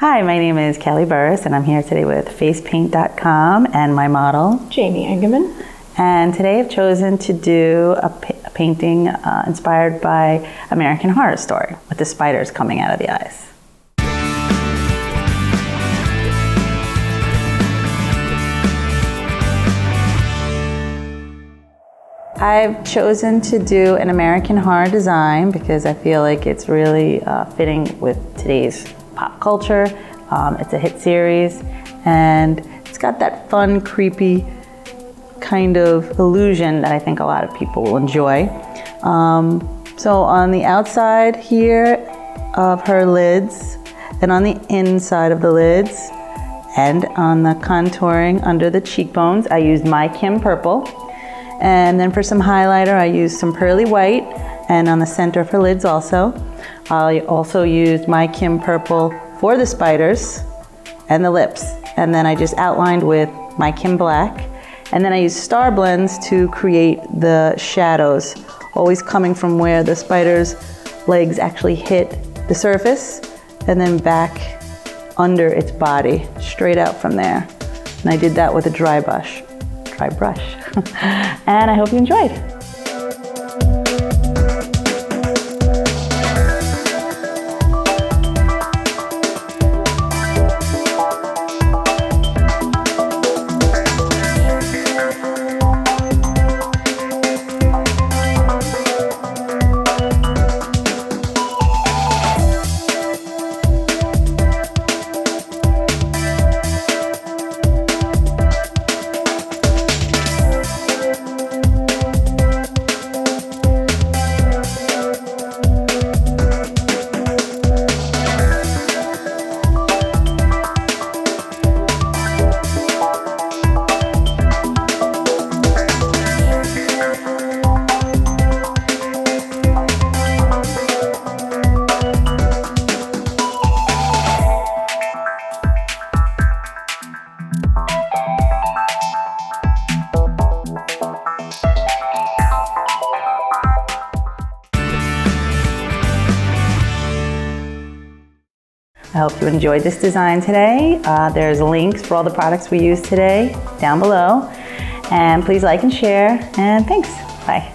Hi, my name is Kellie Burrus, and I'm here today with FacePaintcom and my model, Jamie Engerman. And today I've chosen to do a painting inspired by American Horror Story, with the spiders coming out of the eyes. I've chosen to do an American Horror design because I feel like it's really fitting with today's pop culture. It's a hit series, and it's got that fun, creepy kind of illusion that I think a lot of people will enjoy. So on the outside here of her lids, and on the inside of the lids, and on the contouring under the cheekbones, I used My Kim Purple. And then for some highlighter, I used some pearly white, and on the center of her lids also. I also used My Kim Purple for the spiders and the lips. And then I just outlined with My Kim Black. And then I used star blends to create the shadows, always coming from where the spider's legs actually hit the surface, and then back under its body, straight out from there. And I did that with a dry brush. And I hope you enjoyed. I hope you enjoyed this design today. There's links for all the products we used today down below. And please like and share, and thanks. Bye.